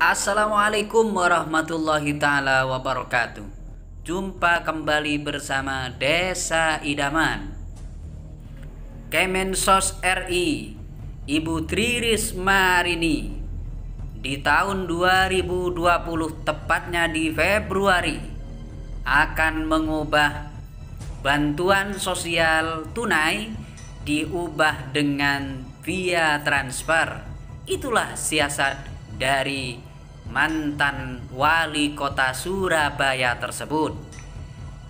Assalamualaikum warahmatullahi taala wabarakatuh. Jumpa kembali bersama Desa Idaman. Kemensos RI Ibu Tri Risma hari ini di tahun 2020, tepatnya di Februari, akan mengubah bantuan sosial tunai diubah dengan via transfer. Itulah siasat dari mantan wali kota Surabaya tersebut.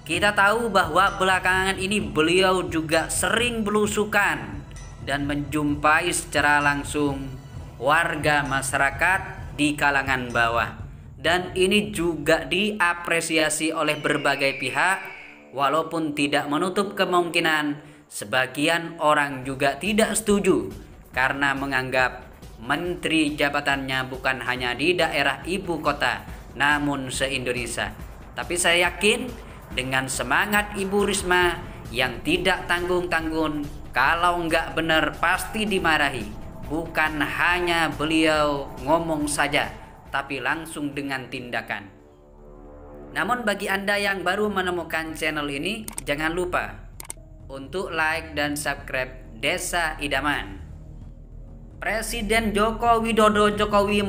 Kita tahu bahwa belakangan ini beliau juga sering belusukan dan menjumpai secara langsung warga masyarakat di kalangan bawah. Dan ini juga diapresiasi oleh berbagai pihak, walaupun tidak menutup kemungkinan sebagian orang juga tidak setuju karena menganggap menteri jabatannya bukan hanya di daerah ibu kota, namun se-Indonesia. Tapi saya yakin dengan semangat Ibu Risma yang tidak tanggung-tanggung, kalau nggak benar pasti dimarahi. Bukan hanya beliau ngomong saja, tapi langsung dengan tindakan. Namun bagi Anda yang baru menemukan channel ini, jangan lupa untuk like dan subscribe Desa Idaman. Presiden Joko Widodo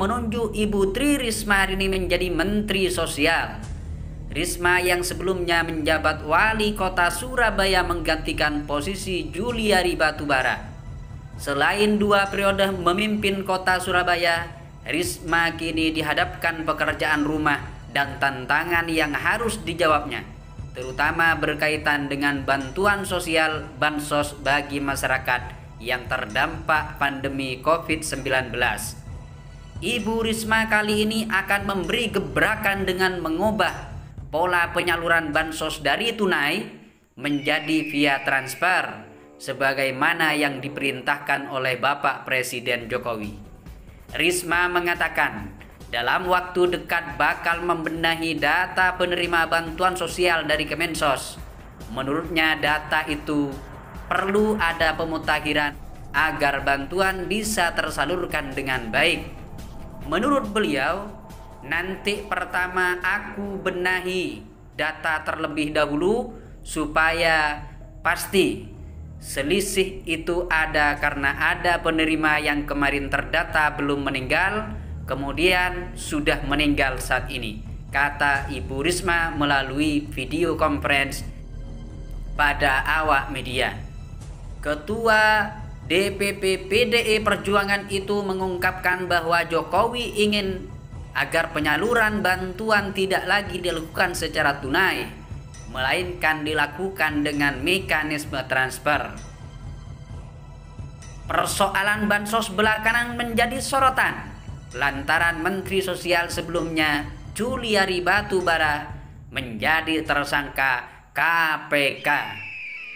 menunjuk Ibu Tri Risma hari ini menjadi Menteri Sosial. Risma yang sebelumnya menjabat Wali Kota Surabaya menggantikan posisi Juliari Batubara. Selain 2 periode memimpin Kota Surabaya, Risma kini dihadapkan pekerjaan rumah dan tantangan yang harus dijawabnya, terutama berkaitan dengan bantuan sosial bansos bagi masyarakat yang terdampak pandemi COVID-19. Ibu Risma kali ini akan memberi gebrakan dengan mengubah pola penyaluran bansos dari tunai menjadi via transfer, sebagaimana yang diperintahkan oleh Bapak Presiden Jokowi. Risma mengatakan dalam waktu dekat bakal membenahi data penerima bantuan sosial dari Kemensos. Menurutnya data itu perlu ada pemutakhiran agar bantuan bisa tersalurkan dengan baik. Menurut beliau, nanti pertama aku benahi data terlebih dahulu supaya pasti selisih itu ada karena ada penerima yang kemarin terdata belum meninggal, kemudian sudah meninggal saat ini, kata Ibu Risma melalui video conference pada awak media. Ketua DPP PDI Perjuangan itu mengungkapkan bahwa Jokowi ingin agar penyaluran bantuan tidak lagi dilakukan secara tunai, melainkan dilakukan dengan mekanisme transfer. Persoalan bansos belakangan menjadi sorotan lantaran Menteri Sosial sebelumnya Juliari Batubara menjadi tersangka KPK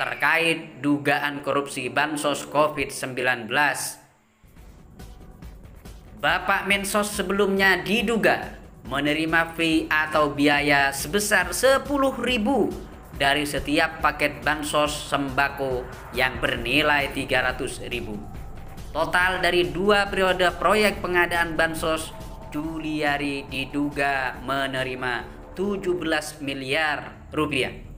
terkait dugaan korupsi bansos COVID-19. Bapak Mensos sebelumnya diduga menerima fee atau biaya sebesar 10.000 dari setiap paket bansos sembako yang bernilai 300.000. Total dari 2 periode proyek pengadaan bansos, Juliari diduga menerima 17 miliar rupiah.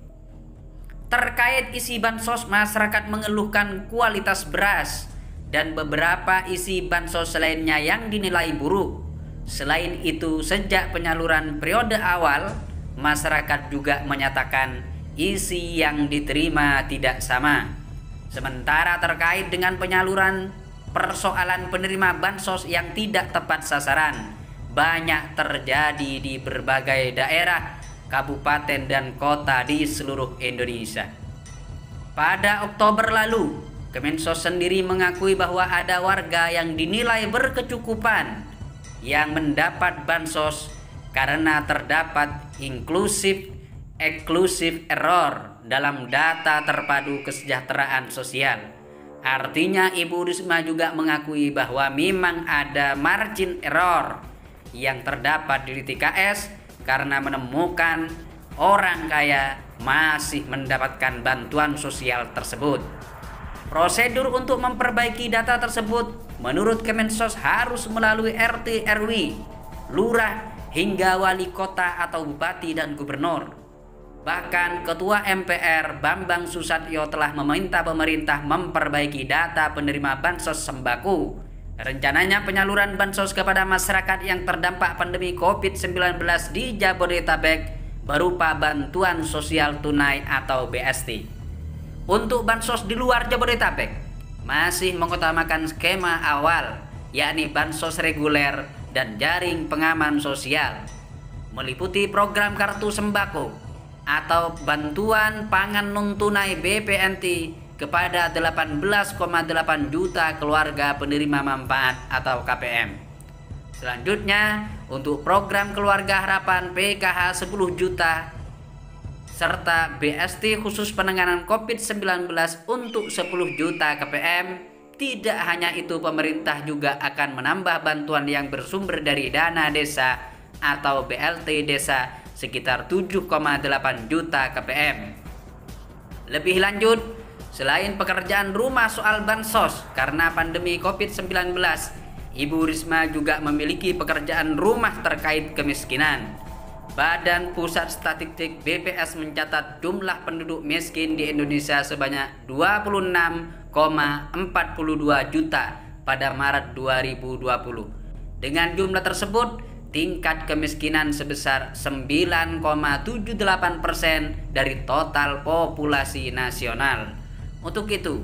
Terkait isi bansos, masyarakat mengeluhkan kualitas beras dan beberapa isi bansos lainnya yang dinilai buruk. Selain itu, sejak penyaluran periode awal, masyarakat juga menyatakan isi yang diterima tidak sama. Sementara terkait dengan penyaluran, persoalan penerima bansos yang tidak tepat sasaran banyak terjadi di berbagai daerah, kabupaten dan kota di seluruh Indonesia. Pada Oktober lalu, Kemensos sendiri mengakui bahwa ada warga yang dinilai berkecukupan yang mendapat bansos karena terdapat eksklusif error dalam data terpadu kesejahteraan sosial. Artinya Ibu Risma juga mengakui bahwa memang ada margin error yang terdapat di TKS karena menemukan orang kaya masih mendapatkan bantuan sosial tersebut. Prosedur untuk memperbaiki data tersebut menurut Kemensos harus melalui RT RW, lurah, hingga wali kota atau bupati dan gubernur. Bahkan Ketua MPR Bambang Susatyo telah meminta pemerintah memperbaiki data penerima bansos sembako. Rencananya penyaluran bansos kepada masyarakat yang terdampak pandemi COVID-19 di Jabodetabek berupa bantuan sosial tunai atau BST. Untuk bansos di luar Jabodetabek masih mengutamakan skema awal, yakni bansos reguler dan jaring pengaman sosial, meliputi program kartu sembako atau bantuan pangan non tunai BPNT kepada 18,8 juta keluarga penerima manfaat atau KPM. Selanjutnya, untuk program keluarga harapan PKH 10 juta serta BST khusus penanganan COVID-19 untuk 10 juta KPM. Tidak hanya itu, pemerintah juga akan menambah bantuan yang bersumber dari dana desa atau BLT desa sekitar 7,8 juta KPM. Lebih lanjut, selain pekerjaan rumah soal bansos karena pandemi COVID-19, Ibu Risma juga memiliki pekerjaan rumah terkait kemiskinan. Badan Pusat Statistik BPS mencatat jumlah penduduk miskin di Indonesia sebanyak 26,42 juta pada Maret 2020. Dengan jumlah tersebut, tingkat kemiskinan sebesar 9,78% dari total populasi nasional. Untuk itu,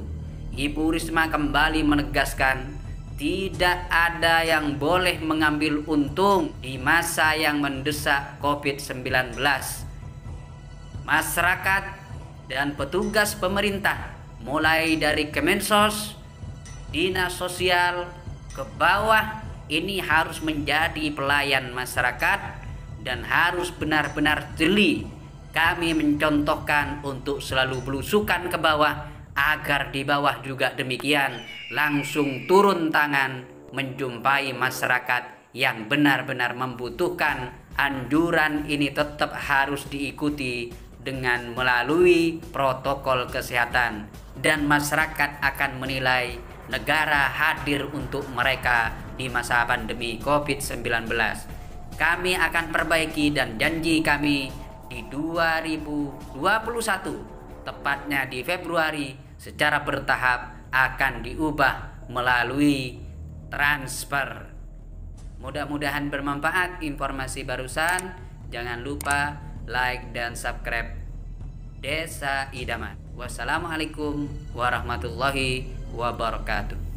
Ibu Risma kembali menegaskan tidak ada yang boleh mengambil untung di masa yang mendesak COVID-19. Masyarakat dan petugas pemerintah, mulai dari Kemensos, Dinas Sosial, ke bawah, ini harus menjadi pelayan masyarakat dan harus benar-benar jeli. Kami mencontohkan untuk selalu belusukan ke bawah, agar di bawah juga demikian langsung turun tangan menjumpai masyarakat yang benar-benar membutuhkan. Anjuran ini tetap harus diikuti dengan melalui protokol kesehatan, dan masyarakat akan menilai negara hadir untuk mereka di masa pandemi COVID-19. Kami akan perbaiki, dan janji kami di 2021, tepatnya di Februari, secara bertahap akan diubah melalui transfer. Mudah-mudahan bermanfaat informasi barusan. Jangan lupa like dan subscribe Desa Idaman. Wassalamualaikum warahmatullahi wabarakatuh.